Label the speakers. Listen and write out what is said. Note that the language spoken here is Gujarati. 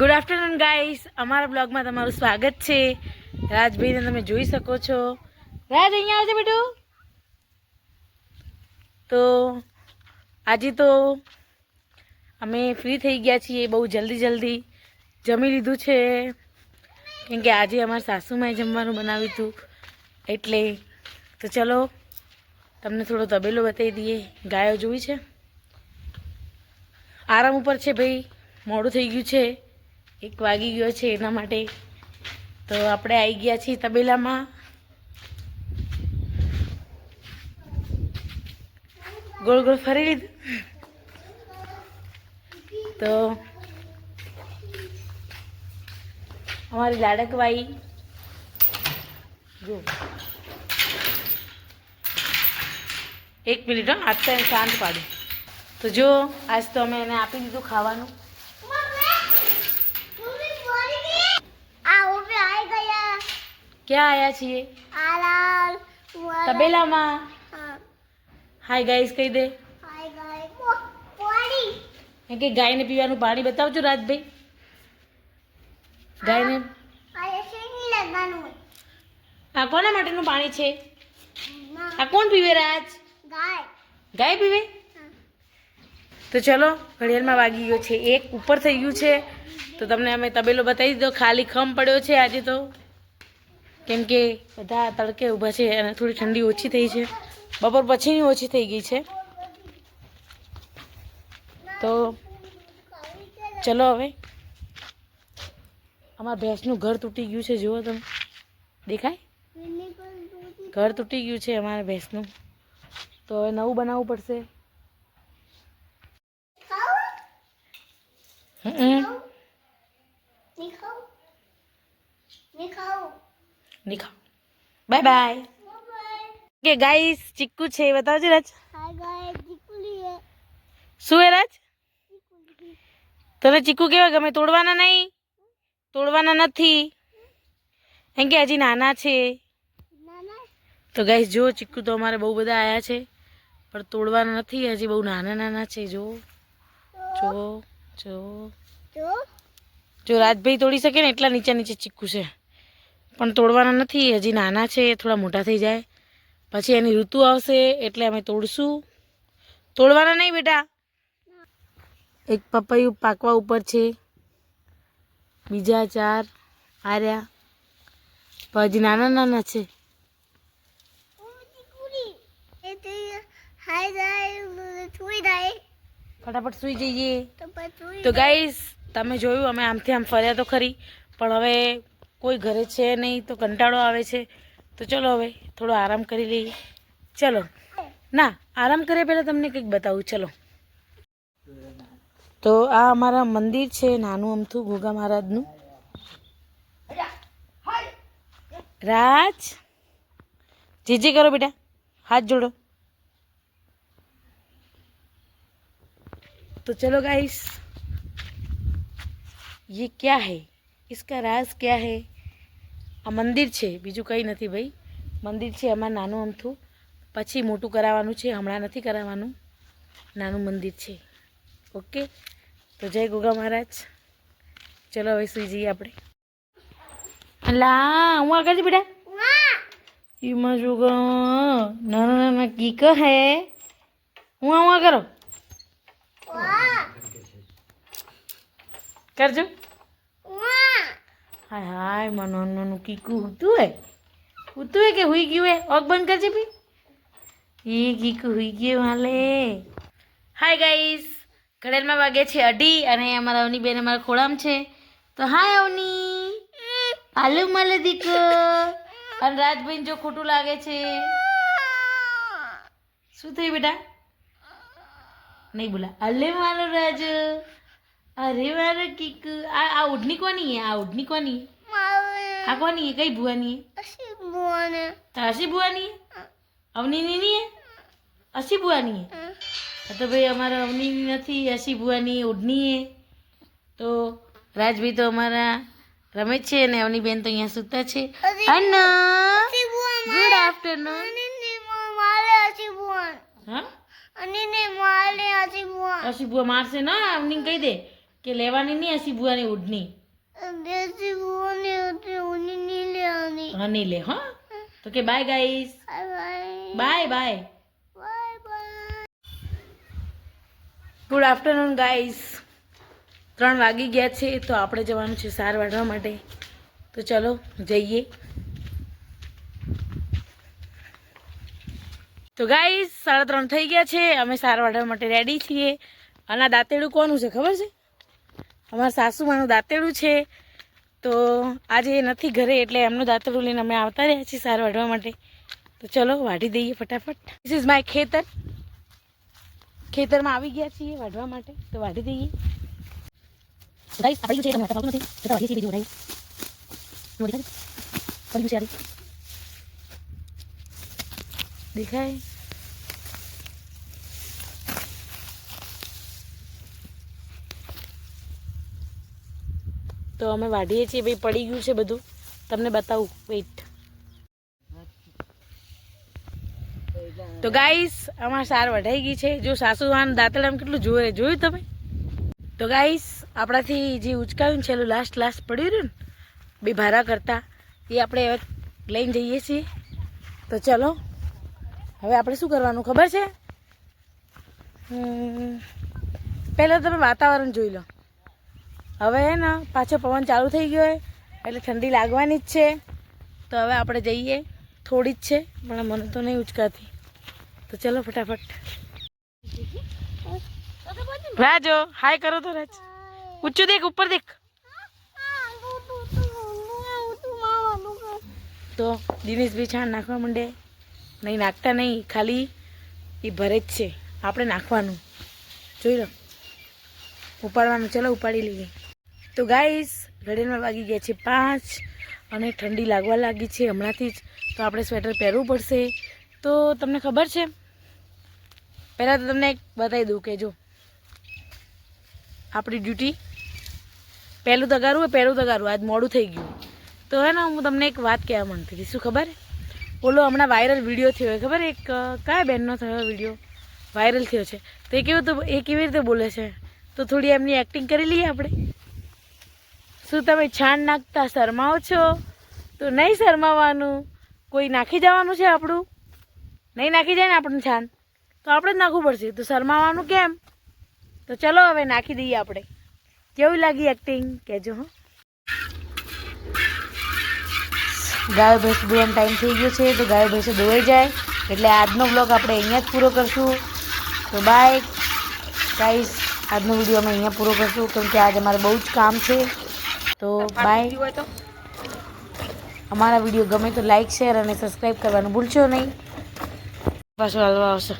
Speaker 1: ગુડ આફ્ટરનૂન ગાઈસ, અમારા બ્લોગમાં તમારું સ્વાગત છે। રાજભાઈને તમે જોઈ શકો છો। રાજ અહીંયા આવજો બેટું। તો આજે તો અમે ફ્રી થઈ ગયા છીએ, બહુ જલ્દી જમી લીધું છે, કેમ કે આજે અમારા સાસુમાએ જમવાનું બનાવ્યું હતું એટલે। તો ચલો તમને થોડો તબેલો બતાવી દઈએ। ગાયો જોઈ છે, આરામ ઉપર છે ભાઈ, મોડું થઈ ગયું છે, 1 વાગી ગયો છે એના માટે। તો આપણે આવી ગયા છીએ તબેલામાં। ગોળ ગોળ ફરી લીધું તો અમારી લાડકવાઈ જો 1 મિનિટ આજ તો શાંત પાડું। તો જો આજ તો અમે એને આપી દીધું ખાવાનું। क्या आया छे तबेला में। हाय गाइस कही दे। કે ગાય ને પીવાનું પાણી બતાવજો રાજભાઈ। ગાય ને આ કોના માટેનું પાણી છે? આ કોણ પીવે રાજ? ગાય પીવે। તો ચલો ઘડિયાળમાં વાગી ગયો છે 1 ઉપર થઈ ગયું છે। તો તમને અમે તબેલો બતાવી દીધો। ખાલી ખમ પડ્યો છે આજે તો, કેમ કે બધા તડકે ઊભા છે અને થોડી ઠંડી ઓછી થઈ છે, બપોર પછીની ઓછી થઈ ગઈ છે। તો ચલો હવે અમારા ભેંસનું ઘર તૂટી ગયું છે, જુઓ તમે, દેખાય? ઘર તૂટી ગયું છે અમારા ભેંસનું, તો હવે નવું બનાવવું પડશે। नहीं खाओ, बाय बाय। के गाइस चिक्कू छे, बताओ जी राज। हाय गाइस चिक्कू लिए શું હે રાજ? તને ચીકુ કેવા ગમે? તોડવાના નહીં, તોડવાના નથી, એમ કે હજી નાના છે। તો ગાઈસ જો ચીકુ તો અમારે બહુ બધા આયા છે, પણ તોડવાના નથી, હજી બહુ નાના છે। જો જો જો જો રાજભાઈ તોડી શકે ને એટલા નીચે ચીકુ છે, પણ તોડવાના નથી, હજી નાના છે, થોડા મોટા થઈ જાય પછી એની ઋતુ આવશે એટલે અમે તોડશું। તોડવાના નહીં બેટા। એક પપૈયું પાકવા ઉપર છે, બીજા 4 આર્યા, પણ હજી નાના છે। ફટાફટ સુઈ જઈએ। તો ગાઈસ તમે જોયું અમે આમથી આમ ફર્યા તો ખરી, પણ હવે કોઈ ઘરે છે નહીં તો કંટાળો આવે છે। તો ચલો હવે થોડો આરામ કરી લઈએ। ચલો ના, આરામ કર્યા પહેલાં તમને કંઈક બતાવું। ચલો તો આ અમારા મંદિર છે, નાનું અમથું ગોગા મહારાજનું। રાજ જે કરો बेटा, हाथ जोड़ो। तो चलो गाइस ये क्या है, इसका राज क्या है? आ मंदिर છે, બીજું કંઈ નથી ભાઈ, મંદિર છે અમારું નાનું અમથું, પછી મોટું કરાવવાનું છે, હમણાં નથી કરાવવાનું, નાનું મંદિર છે। ઓકે, તો જય ગોગા મહારાજ। ચલો હવે સુઈ જઈએ આપણે। અલા હું આગળ બેટા, એમાં જો નાના કીક હે, હું કરો કરજો। हाय हाय मनो कीकू हुतू है के हुई गયું है? आँख बंद कर भाई, ये कीकू हुई गયું वाले। हाय गाइस, ઘડિયાળમાં વાગે છે 2:30 અને અમારા અવની બેન અમારા ખોળામાં છે। તો હાય અવની, આલુ માલે દીકો। અને રાજભાઈ જો ખોટું લાગે છે, શું થયું બેટા? નહીં બોલા, અલે મારો રાજ, અરે મારો કીકુ। આ ઓઢની કોની है? આ ઓઢની કોની? આ કોની है? કઈ ભુવાની है? અસી ભુવાની है। અવનીની નહીં है? અસી ભુવાની है। તો ભાઈ અમારા અવનીની નથી, અસી ભુવાની ઓઢની है। તો રાજભાઈ તો અમારા રમે છે અને અવની બેન તો અહીંયા સૂતા છે। Good afternoon. હા અસી ભુવા મારશે ના, અવની કહી દે કે લેવાની નહીં હસી બુઆની ઓઢની? હા નહીં લે. હા તો કે bye guys. Bye bye. Good afternoon guys. 3 વાગી ગયા છે તો આપણે જવાનું છે સાર વાઢવા માટે. તો ચલો જઈએ. તો ગાઈસ 3:30 થઈ ગયા છે. અમે સાર વાઢવા માટે રેડી છીએ. અને આ દાંતેડું કોનું છે ખબર છે? અમારા સાસુમાનું દાંતેડું છે. તો આજે એ નથી ઘરે એટલે એમનું દાંતેડું લઈને અમે આવતા રહ્યા છીએ સાર વાઢવા માટે. તો ચલો વાઢી દઈએ ફટાફટ. ધીસ ઇઝ માય ખેતર. ખેતરમાં આવી ગયા છીએ વાઢવા માટે. તો વાઢી દઈએ. ગાઈસ આપણી છે તમને આવતું નથી તો વાઢીએ છીએ બીજું વાઢીએ. પડી છે દેખાય. તો અમે વાઢીએ છીએ ભાઈ. પડી ગયું છે બધું. તમને બતાવું વેઇટ. તો ગાઈસ અમારે સાર વઢાઈ ગઈ છે. જો સાસુવાન દાંતડામાં કેટલું જોયું તમે? તો ગાઈસ આપણાથી જે ઉચકાયું છે એનું લાસ્ટ પડ્યું રહ્યું ને 2 ભારા કરતા એ આપણે હવે લઈને જઈએ છીએ. તો ચલો હવે આપણે શું કરવાનું ખબર છે? પહેલાં તમે વાતાવરણ જોઈ લો. હવે હે ને પાછો પવન ચાલુ થઈ ગયો એટલે ઠંડી લાગવાની જ છે. તો હવે આપણે જઈએ. થોડી જ છે પણ મને તો નહીં ઉચકાતી. તો ચલો ફટાફટ. રાજો હાય કરો તો રાજ. ઊંચું દેખ, ઉપર દેખ. તો દિનેશભાઈ છાણ નાખવા માંડે. નહીં નાખતા નહીં, ખાલી એ ભરે જ છે. આપણે નાખવાનું જોઈ લો. ઉપાડવાનું. ચલો ઉપાડી લઈએ. તો ગાઈસ ઘડીમાં વાગી ગયા છે 5 અને ઠંડી લાગવા લાગી છે હમણાંથી જ. તો આપણે સ્વેટર પહેરવું પડશે. તો તમને ખબર છે, પહેલાં તો તમને એક બતાવી દઉં કે જો આપણી ડ્યુટી પહેલું તગારું આજ મોડું થઈ ગયું. તો હે ને હું તમને એક વાત કહેવા માંગતી હતી. શું ખબર? ઓલો હમણાં વાયરલ વિડીયો થયો હોય ખબર? એક કયા બેનનો થયો વિડીયો વાયરલ થયો છે. તો એ કેવી રીતે બોલે છે? તો થોડી એમની એક્ટિંગ કરી લઈએ આપણે. શું તમે છાણ નાખતા શરમાવો છો? તો નહીં શરમાવાનું. કોઈ નાખી જવાનું છે આપણું? નહીં નાખી જાય ને આપણને છાણ તો આપણે જ નાખવું પડશે. તો શરમાવાનું કેમ? તો ચલો હવે નાખી દઈએ આપણે. કેવું લાગી એક્ટિંગ કહેજો. હં ગાયો ભેંસ દોવાનો ટાઈમ થઈ ગયો છે. તો ગાયો ભેંસો દોવાઈ જાય એટલે આજનો બ્લોગ આપણે અહીંયા જ પૂરો કરશું. તો બાય ગાઈસ. આજનો વિડીયો અમે અહીંયા પૂરો કરશું કેમ કે આજે અમારે બહુ જ કામ છે. તો બાય. અમારા વિડીયો ગમે તો લાઈક, શેર અને સબસ્ક્રાઈબ કરવાનું ભૂલશો નહીં. પાછું હાલવા આવશે.